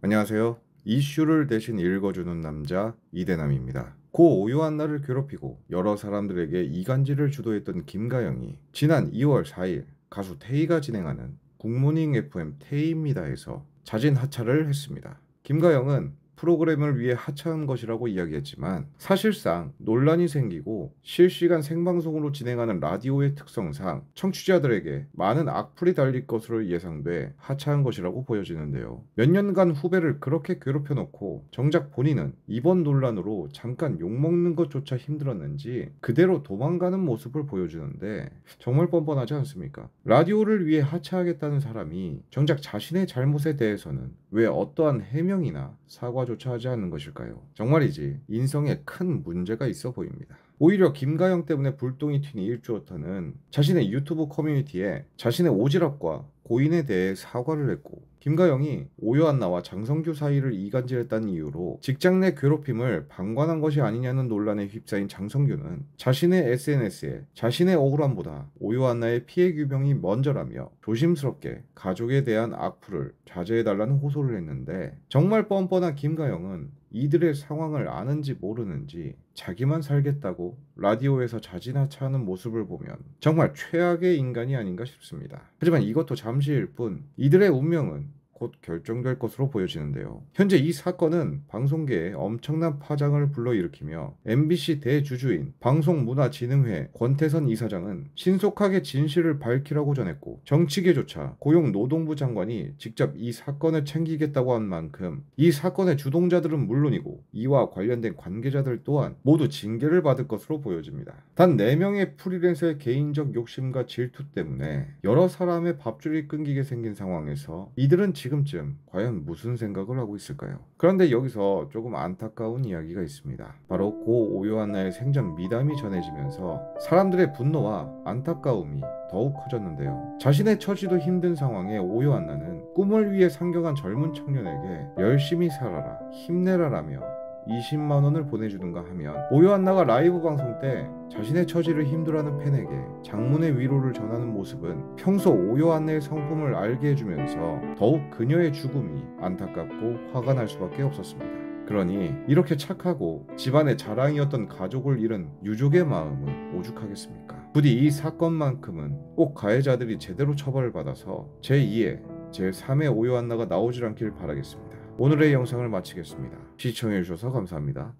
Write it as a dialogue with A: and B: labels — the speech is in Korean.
A: 안녕하세요. 이슈를 대신 읽어주는 남자 이대남입니다. 고 오요한나를 괴롭히고 여러 사람들에게 이간질을 주도했던 김가영이 지난 2월 4일 가수 태희가 진행하는 굿모닝 FM 태희입니다에서 자진 하차를 했습니다. 김가영은 프로그램을 위해 하차한 것이라고 이야기했지만 사실상 논란이 생기고 실시간 생방송으로 진행하는 라디오의 특성상 청취자들에게 많은 악플이 달릴 것으로 예상돼 하차한 것이라고 보여지는데요. 몇 년간 후배를 그렇게 괴롭혀놓고 정작 본인은 이번 논란으로 잠깐 욕먹는 것조차 힘들었는지 그대로 도망가는 모습을 보여주는데 정말 뻔뻔하지 않습니까? 라디오를 위해 하차하겠다는 사람이 정작 자신의 잘못에 대해서는 왜 어떠한 해명이나 사과조차 하지 않는 것일까요? 정말이지 인성에 큰 문제가 있어 보입니다. 오히려 김가영 때문에 불똥이 튄 일주어터는 자신의 유튜브 커뮤니티에 자신의 오지랖과 고인에 대해 사과를 했고, 김가영이 오요한나와 장성규 사이를 이간질했다는 이유로 직장 내 괴롭힘을 방관한 것이 아니냐는 논란에 휩싸인 장성규는 자신의 SNS에 자신의 억울함보다 오요한나의 피해 규명이 먼저라며 조심스럽게 가족에 대한 악플을 자제해달라는 호소를 했는데, 정말 뻔뻔한 김가영은 이들의 상황을 아는지 모르는지 자기만 살겠다고 라디오에서 자진하차하는 모습을 보면 정말 최악의 인간이 아닌가 싶습니다. 하지만 이것도 잠시일 뿐 이들의 운명은 곧 결정될 것으로 보여지는데요. 현재 이 사건은 방송계에 엄청난 파장을 불러일으키며 MBC 대주주인 방송문화진흥회 권태선 이사장은 신속하게 진실을 밝히라고 전했고, 정치계조차 고용노동부 장관이 직접 이 사건을 챙기겠다고 한 만큼 이 사건의 주동자들은 물론이고 이와 관련된 관계자들 또한 모두 징계를 받을 것으로 보여집니다. 단 4명의 프리랜서의 개인적 욕심과 질투 때문에 여러 사람의 밥줄이 끊기게 생긴 상황에서 이들은 지금쯤 과연 무슨 생각을 하고 있을까요? 그런데 여기서 조금 안타까운 이야기가 있습니다. 바로 고 오요한나의 생전 미담이 전해지면서 사람들의 분노와 안타까움이 더욱 커졌는데요. 자신의 처지도 힘든 상황에 오요한나는 꿈을 위해 상경한 젊은 청년에게 열심히 살아라, 힘내라라며 20만 원을 보내주든가 하면, 오요한나가 라이브 방송 때 자신의 처지를 힘들어하는 팬에게 장문의 위로를 전하는 모습은 평소 오요한나의 성품을 알게 해주면서 더욱 그녀의 죽음이 안타깝고 화가 날 수밖에 없었습니다. 그러니 이렇게 착하고 집안의 자랑이었던 가족을 잃은 유족의 마음은 오죽하겠습니까? 부디 이 사건만큼은 꼭 가해자들이 제대로 처벌을 받아서 제2의 제3의 오요한나가 나오질 않길 바라겠습니다. 오늘의 영상을 마치겠습니다. 시청해주셔서 감사합니다.